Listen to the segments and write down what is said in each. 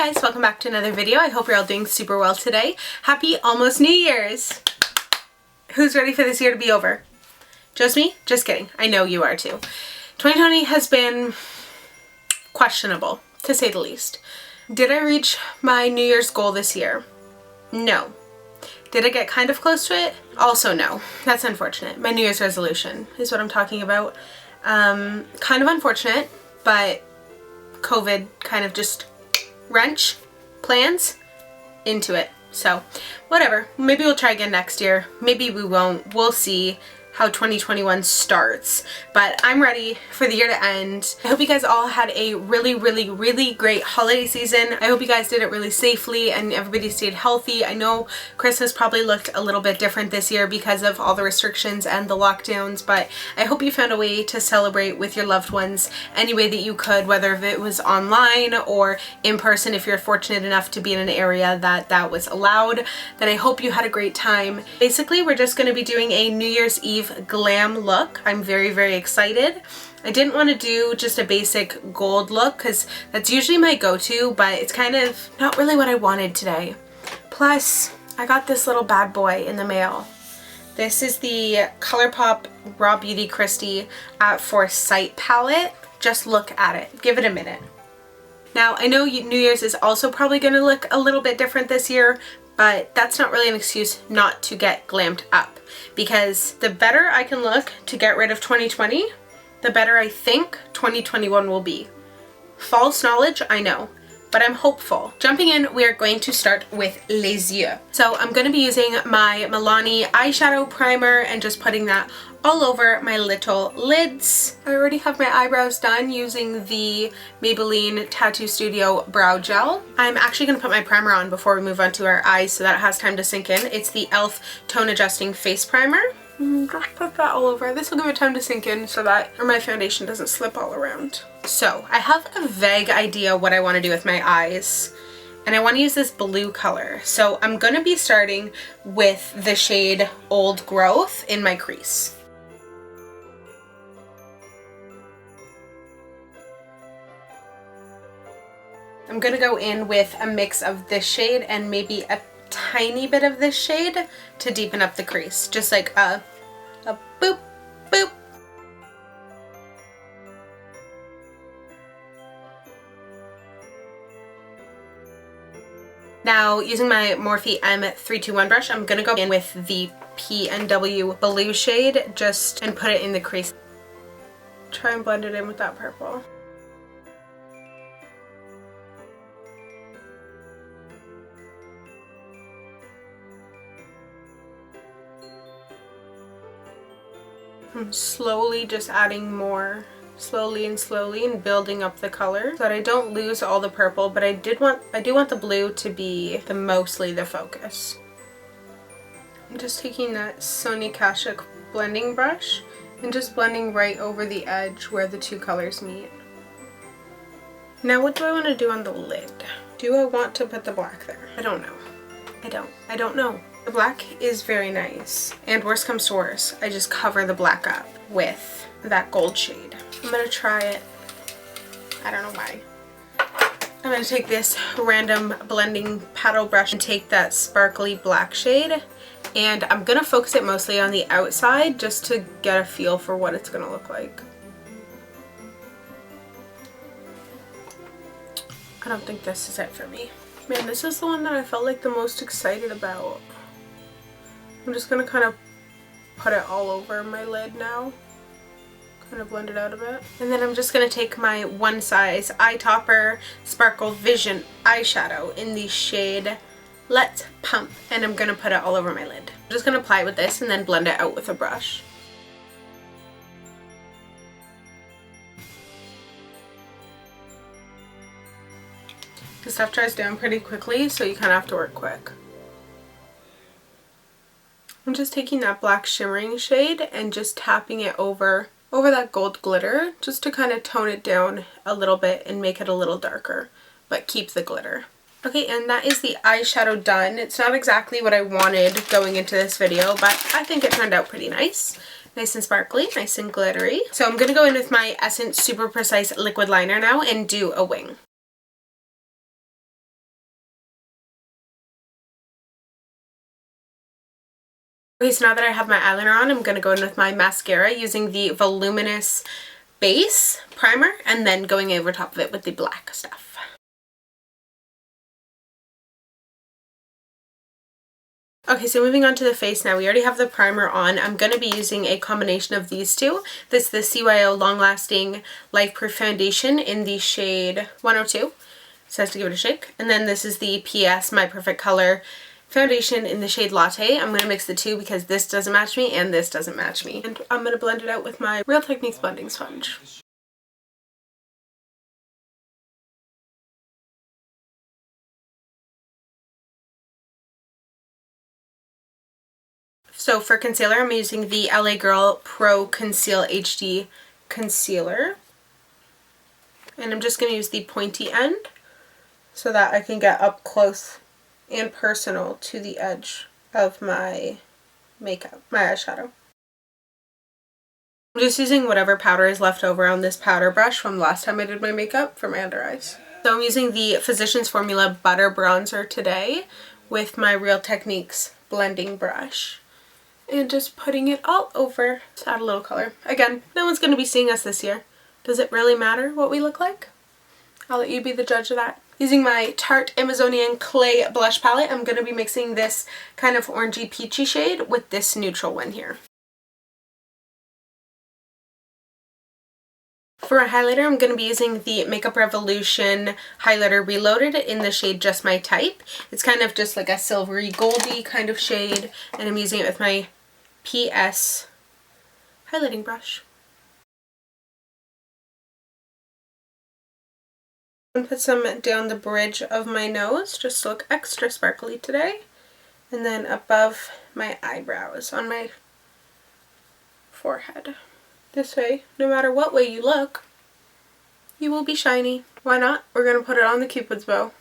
guys, welcome back to another video. I hope you're all doing super well today. Happy almost New Year's! Who's ready for this year to be over? Just me? Just kidding. I know you are too. 2020 has been questionable, to say the least. Did I reach my New Year's goal this year? No. Did I get kind of close to it? Also no. That's unfortunate. My New Year's resolution is what I'm talking about. Kind of unfortunate, but COVID kind of just wrench plans into it. So whatever, maybe we'll try again next year. Maybe we won't. We'll see how 2021 starts, but I'm ready for the year to end. I hope you guys all had a really great holiday season. I hope you guys did it really safely and everybody stayed healthy. I know Christmas probably looked a little bit different this year because of all the restrictions and the lockdowns, but I hope you found a way to celebrate with your loved ones any way that you could, whether it was online or in person if you're fortunate enough to be in an area that was allowed. Then I hope you had a great time. Basically, we're just going to be doing a New Year's Eve glam look. I'm very excited. I didn't want to do just a basic gold look because that's usually my go-to, but it's kind of not really what I wanted today. Plus, I got this little bad boy in the mail. This is the ColourPop Raw Beauty Christie at Foresight palette. Just look at it. Give it a minute. Now, I know New Year's is also probably going to look a little bit different this year, but that's not really an excuse not to get glammed up, because the better I can look to get rid of 2020, the better I think 2021 will be. False knowledge, I know, but I'm hopeful. Jumping in, we are going to start with Les Yeux. So I'm going to be using my Milani eyeshadow primer and just putting that all over my little lids. I already have my eyebrows done using the Maybelline Tattoo Studio Brow Gel. I'm actually going to put my primer on before we move on to our eyes so that it has time to sink in. It's the e.l.f. Tone Adjusting Face Primer. Just put that all over. This will give it time to sink in so that my foundation doesn't slip all around. So I have a vague idea what I want to do with my eyes, and I want to use this blue color. So I'm going to be starting with the shade Old Growth in my crease. I'm going to go in with a mix of this shade and maybe a tiny bit of this shade to deepen up the crease. Just like a boop, boop. Now, using my Morphe M321 brush, I'm going to go in with the P&W blue shade and put it in the crease. Try and blend it in with that purple. I'm slowly just adding more, slowly and building up the color so that I don't lose all the purple, but I do want the blue to be mostly the focus. I'm just taking that Sonia Kashuk blending brush and just blending right over the edge where the two colors meet. Now what do I want to do on the lid? Do I want to put the black there? I don't know. I don't know. The black is very nice, and worst comes to worst, I just cover the black up with that gold shade. I'm gonna try it. I don't know why. I'm gonna take this random blending paddle brush and take that sparkly black shade, and I'm gonna focus it mostly on the outside just to get a feel for what it's gonna look like. I don't think this is it for me. Man, this is the one that I felt like the most excited about. I'm just going to kind of put it all over my lid now. Kind of blend it out a bit. And then I'm just going to take my One Size Eye Topper Sparkle Vision eyeshadow in the shade Let's Pump. And I'm going to put it all over my lid. I'm just going to apply it with this and then blend it out with a brush. This stuff dries down pretty quickly, so you kind of have to work quick. I'm just taking that black shimmering shade and just tapping it over that gold glitter just to kind of tone it down a little bit and make it a little darker, but keep the glitter. Okay, and that is the eyeshadow done. It's not exactly what I wanted going into this video, but I think it turned out pretty nice. Nice and sparkly, nice and glittery. So I'm going to go in with my Essence Super Precise Liquid Liner now and do a wing. Okay, so now that I have my eyeliner on, I'm going to go in with my mascara using the Voluminous Base Primer and then going over top of it with the black stuff. Okay, so moving on to the face now. We already have the primer on. I'm going to be using a combination of these two. This is the CYO Long Lasting Life Proof Foundation in the shade 102. It says to give it a shake. And then this is the PS My Perfect Color foundation in the shade Latte. I'm going to mix the two because this doesn't match me and this doesn't match me. And I'm going to blend it out with my Real Techniques blending sponge. So for concealer, I'm using the LA Girl Pro Conceal HD Concealer. And I'm just going to use the pointy end so that I can get up close and personal to the edge of my makeup, my eyeshadow. I'm just using whatever powder is left over on this powder brush from last time I did my makeup for my under eyes. So I'm using the Physicians Formula Butter Bronzer today with my Real Techniques blending brush. And just putting it all over to add a little color. Again, no one's going to be seeing us this year. Does it really matter what we look like? I'll let you be the judge of that. Using my Tarte Amazonian Clay Blush Palette, I'm going to be mixing this kind of orangey peachy shade with this neutral one here. For a highlighter, I'm going to be using the Makeup Revolution Highlighter Reloaded in the shade Just My Type. It's kind of just like a silvery goldy kind of shade, and I'm using it with my PS highlighting brush. And put some down the bridge of my nose just to look extra sparkly today. And then above my eyebrows on my forehead. This way, no matter what way you look, you will be shiny. Why not? We're going to put it on the Cupid's bow.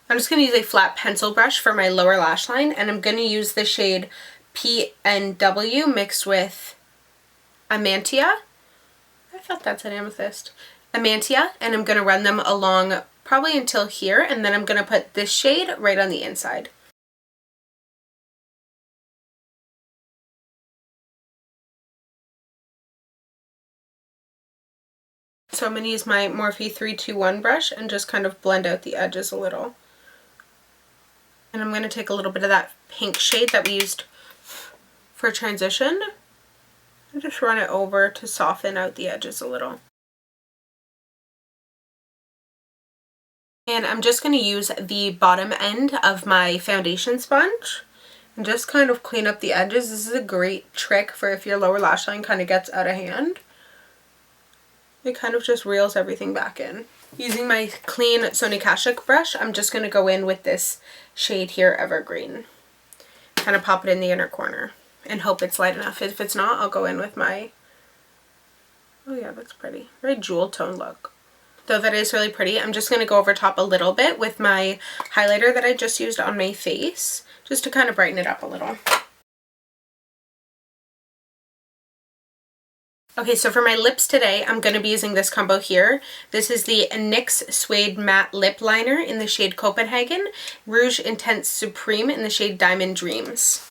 I'm just going to use a flat pencil brush for my lower lash line, and I'm going to use the shade PNW mixed with Amantia. I thought that's an amethyst. Amantia, and I'm going to run them along probably until here, and then I'm going to put this shade right on the inside. So I'm going to use my Morphe 321 brush and just kind of blend out the edges a little. And I'm going to take a little bit of that pink shade that we used for transition and just run it over to soften out the edges a little. And I'm just going to use the bottom end of my foundation sponge and just kind of clean up the edges. This is a great trick for if your lower lash line kind of gets out of hand. It kind of just reels everything back in. Using my clean Sonia Kashuk brush, I'm just going to go in with this shade here, Evergreen. Kind of pop it in the inner corner and hope it's light enough. If it's not, I'll go in with my... Oh yeah, that's pretty. Very jewel tone look. Though that is really pretty, I'm just going to go over top a little bit with my highlighter that I just used on my face, just to kind of brighten it up a little. Okay, so for my lips today, I'm going to be using this combo here. This is the NYX Suede Matte Lip Liner in the shade Copenhagen, Rouge Intense Supreme in the shade Diamond Dreams.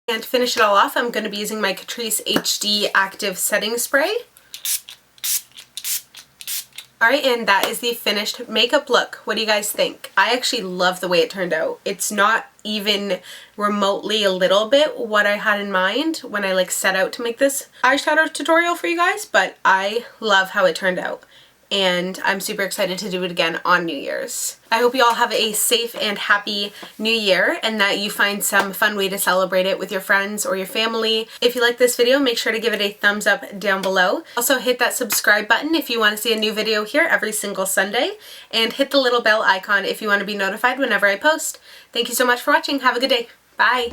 And to finish it all off, I'm going to be using my Crease HD Active Setting Spray. Alright, and that is the finished makeup look. What do you guys think? I actually love the way it turned out. It's not even remotely a little bit what I had in mind when I set out to make this eyeshadow tutorial for you guys, but I love how it turned out. And I'm super excited to do it again on New Year's. I hope you all have a safe and happy New Year and that you find some fun way to celebrate it with your friends or your family. If you like this video, make sure to give it a thumbs up down below. Also hit that subscribe button if you want to see a new video here every single Sunday, and hit the little bell icon if you want to be notified whenever I post. Thank you so much for watching. Have a good day. Bye.